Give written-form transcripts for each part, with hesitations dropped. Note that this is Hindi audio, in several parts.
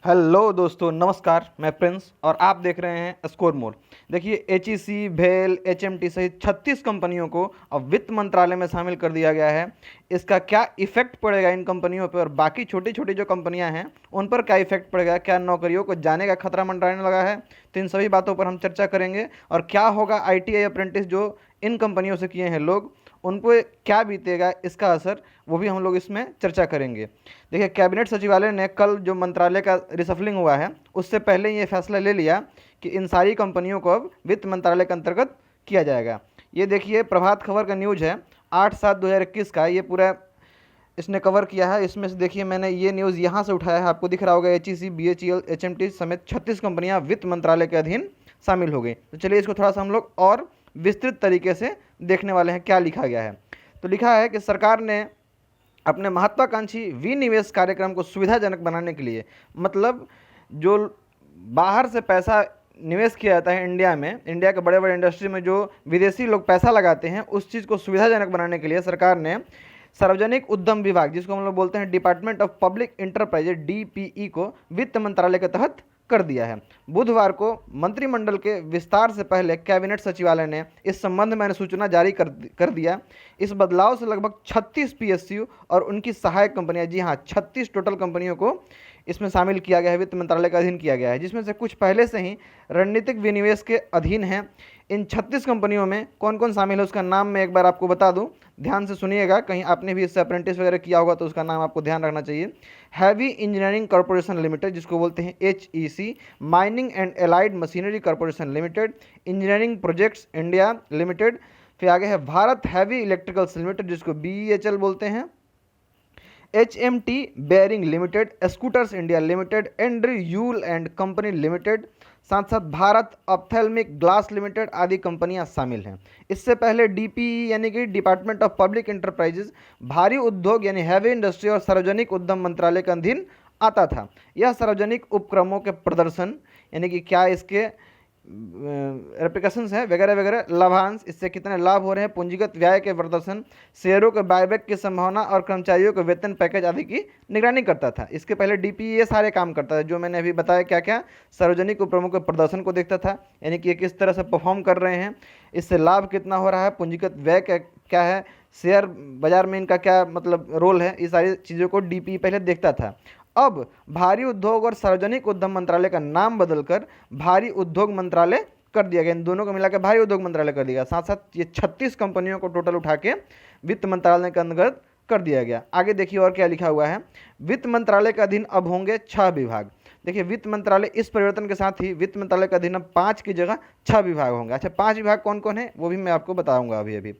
हेलो दोस्तों, नमस्कार। मैं प्रिंस और आप देख रहे हैं स्कोर मोर। देखिए, एचईसी, भेल, एचएमटी सहित 36 कंपनियों को अब वित्त मंत्रालय में शामिल कर दिया गया है। इसका क्या इफेक्ट पड़ेगा इन कंपनियों पर और बाकी छोटी छोटी जो कंपनियां हैं उन पर क्या इफेक्ट पड़ेगा, क्या नौकरियों को जाने का खतरा मंडराने लगा है, तो इन सभी बातों पर हम चर्चा करेंगे। और क्या होगा आईटीआई अप्रेंटिस जो इन कंपनियों से किए हैं लोग, उन पर क्या बीतेगा, इसका असर, वो भी हम लोग इसमें चर्चा करेंगे। देखिए, कैबिनेट सचिवालय ने कल जो मंत्रालय का रिसफलिंग हुआ है उससे पहले ये फैसला ले लिया कि इन सारी कंपनियों को अब वित्त मंत्रालय के अंतर्गत किया जाएगा। ये देखिए, प्रभात खबर का न्यूज़ है 8/7/2021 का, ये पूरा इसने कवर किया है। इसमें से देखिए, मैंने ये न्यूज़ यहाँ से उठाया है, आपको दिख रहा होगा। एचईसी, बीएचईएल, एचएमटी समेत 36 कंपनियाँ वित्त मंत्रालय के अधीन शामिल हो गई। तो चलिए इसको थोड़ा सा हम लोग और विस्तृत तरीके से देखने वाले हैं क्या लिखा गया है। तो लिखा है कि सरकार ने अपने महत्वाकांक्षी विनिवेश कार्यक्रम को सुविधाजनक बनाने के लिए, मतलब जो बाहर से पैसा निवेश किया जाता है इंडिया में, इंडिया के बड़े बड़े इंडस्ट्री में जो विदेशी लोग पैसा लगाते हैं, उस चीज़ को सुविधाजनक बनाने के लिए सरकार ने सार्वजनिक उद्यम विभाग, जिसको हम लोग बोलते हैं department of public enterprises, DPE, को वित्त मंत्रालय के तहत कर दिया है। बुधवार को मंत्रिमंडल के विस्तार से पहले कैबिनेट सचिवालय ने इस संबंध में सूचना जारी कर दिया। इस बदलाव से लगभग 36 पीएसयू और उनकी सहायक कंपनियां, जी हाँ, 36 टोटल कंपनियों को इसमें शामिल किया गया है, वित्त मंत्रालय के अधीन किया गया है, जिसमें से कुछ पहले से ही रणनीतिक विनिवेश के अधीन हैं। इन 36 कंपनियों में कौन कौन शामिल है उसका नाम मैं एक बार आपको बता दूं, ध्यान से सुनिएगा, कहीं आपने भी इससे अप्रेंटिस वगैरह किया होगा तो उसका नाम आपको ध्यान रखना चाहिए। हैवी इंजीनियरिंग कॉरपोरेशन लिमिटेड, जिसको बोलते हैं HEC, mining and allied machinery corporation limited, engineering projects India limited, फिर आगे है भारत हैवी इलेक्ट्रिकल्स लिमिटेड, जिसको बीईएचएल बोलते हैं, HMT bearing limited, scooters India limited, Andrew Yule and company limited, साथ साथ भारत ऑप्थेल्मिक ग्लास लिमिटेड आदि कंपनियां शामिल हैं। इससे पहले डीपीई यानी कि डिपार्टमेंट ऑफ पब्लिक इंटरप्राइजेज भारी उद्योग यानी हैवी इंडस्ट्री और सार्वजनिक उद्यम मंत्रालय के अधीन आता था। यह सार्वजनिक उपक्रमों के प्रदर्शन यानी कि क्या इसके रेप्लिकेशंस हैं वगैरह वगैरह, लाभांश, इससे कितने लाभ हो रहे हैं, पूंजीगत व्यय के प्रदर्शन, शेयरों के बायबैक की संभावना और कर्मचारियों के वेतन पैकेज आदि की निगरानी करता था। इसके पहले डीपीई ये सारे काम करता था जो मैंने अभी बताया, क्या क्या, सार्वजनिक उपक्रमों के प्रदर्शन को देखता था, यानी कि ये किस तरह से परफॉर्म कर रहे हैं, इससे लाभ कितना हो रहा है, पूंजीगत व्यय क्या है, शेयर बाजार में इनका क्या मतलब रोल है, ये सारी चीज़ों को डीपीई पहले देखता था। अब भारी उद्योग और सार्वजनिक उद्यम मंत्रालय का नाम बदलकर भारी उद्योग मंत्रालय कर दिया गया। इन दोनों को मिलाकर भारी उद्योग मंत्रालय कर दिया। साथ साथ ये 36 कंपनियों को टोटल उठा के वित्त मंत्रालय के अंतर्गत कर दिया गया। आगे देखिए और क्या लिखा हुआ है। वित्त मंत्रालय के अधीन अब होंगे 6 विभाग। देखिए, वित्त मंत्रालय इस परिवर्तन के साथ ही वित्त मंत्रालय के अधीन अब 5 की जगह 6 विभाग होंगे। अच्छा, 5 विभाग कौन कौन है वो भी मैं आपको बताऊंगा अभी अभी।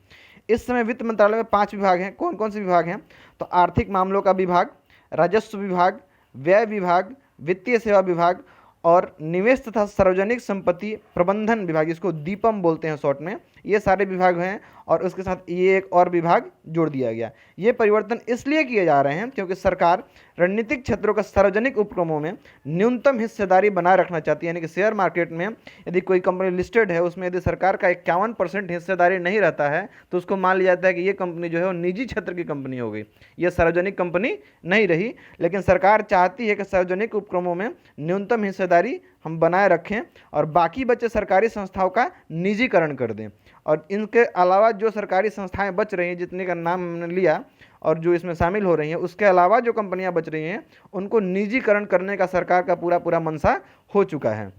इस समय वित्त मंत्रालय में 5 विभाग हैं। कौन कौन से विभाग हैं? तो आर्थिक मामलों का विभाग, राजस्व विभाग, व्यय विभाग, वित्तीय सेवा विभाग और निवेश तथा सार्वजनिक संपत्ति प्रबंधन विभाग, इसको दीपम बोलते हैं शॉर्ट में, ये सारे विभाग हैं। और उसके साथ ये एक और विभाग जोड़ दिया गया। ये परिवर्तन इसलिए किए जा रहे हैं क्योंकि सरकार रणनीतिक क्षेत्रों का सार्वजनिक उपक्रमों में न्यूनतम हिस्सेदारी बनाए रखना चाहती है। यानी कि शेयर मार्केट में यदि कोई कंपनी लिस्टेड है, उसमें यदि सरकार का 51% हिस्सेदारी नहीं रहता है तो उसको मान लिया जाता है कि ये कंपनी जो है वो निजी क्षेत्र की कंपनी हो गई, ये सार्वजनिक कंपनी नहीं रही। लेकिन सरकार चाहती है कि सार्वजनिक उपक्रमों में न्यूनतम हिस्सेदारी हम बनाए रखें और बाकी बचे सरकारी संस्थाओं का निजीकरण कर दें। और इनके अलावा जो सरकारी संस्थाएं बच रही हैं, जितने का नाम हमने लिया और जो इसमें शामिल हो रही हैं, उसके अलावा जो कंपनियां बच रही हैं उनको निजीकरण करने का सरकार का पूरा मनसा हो चुका है।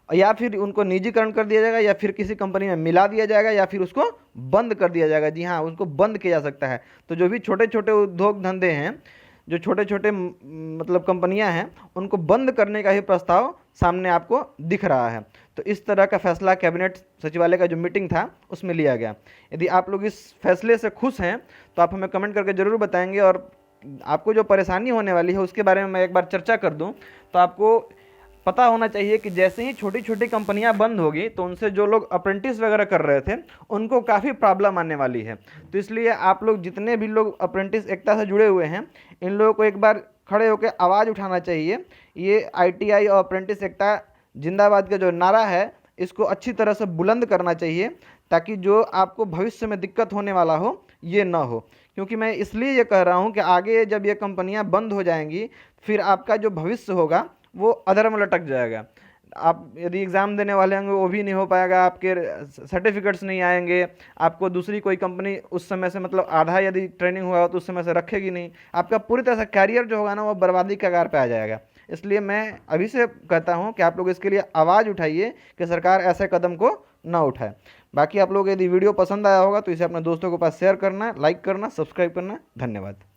या फिर उनको निजीकरण कर दिया जाएगा, या फिर किसी कंपनी में मिला दिया जाएगा, या फिर उसको बंद कर दिया जाएगा। जी हाँ, उसको बंद किया जा सकता है। तो जो भी छोटे छोटे उद्योग धंधे हैं, जो छोटे छोटे मतलब कंपनियां हैं, उनको बंद करने का ही प्रस्ताव सामने आपको दिख रहा है। तो इस तरह का फैसला कैबिनेट सचिवालय का जो मीटिंग था उसमें लिया गया। यदि आप लोग इस फैसले से खुश हैं तो आप हमें कमेंट करके ज़रूर बताएंगे। और आपको जो परेशानी होने वाली है उसके बारे में मैं एक बार चर्चा कर दूं। तो आपको पता होना चाहिए कि जैसे ही छोटी छोटी कंपनियां बंद होगी तो उनसे जो लोग अप्रेंटिस वगैरह कर रहे थे उनको काफ़ी प्रॉब्लम आने वाली है। तो इसलिए आप लोग जितने भी लोग अप्रेंटिस एकता से जुड़े हुए हैं, इन लोगों को एक बार खड़े होकर आवाज़ उठाना चाहिए। ये आईटीआई और अप्रेंटिस एकता जिंदाबाद का जो नारा है, इसको अच्छी तरह से बुलंद करना चाहिए ताकि जो आपको भविष्य में दिक्कत होने वाला हो ये ना हो। क्योंकि मैं इसलिए ये कह रहा हूँ कि आगे जब ये कंपनियां बंद हो जाएंगी फिर आपका जो भविष्य होगा वो अधर में लटक जाएगा। आप यदि एग्ज़ाम देने वाले होंगे वो भी नहीं हो पाएगा, आपके सर्टिफिकेट्स नहीं आएंगे, आपको दूसरी कोई कंपनी उस समय से मतलब आधा यदि ट्रेनिंग हुआ हो तो उस समय से रखेगी नहीं, आपका पूरी तरह से कैरियर जो होगा ना वो बर्बादी के कगार पे आ जाएगा। इसलिए मैं अभी से कहता हूँ कि आप लोग इसके लिए आवाज़ उठाइए कि सरकार ऐसे कदम को ना उठाए। बाकी आप लोग यदि वीडियो पसंद आया होगा तो इसे अपने दोस्तों के पास शेयर करना, लाइक करना, सब्सक्राइब करना। धन्यवाद।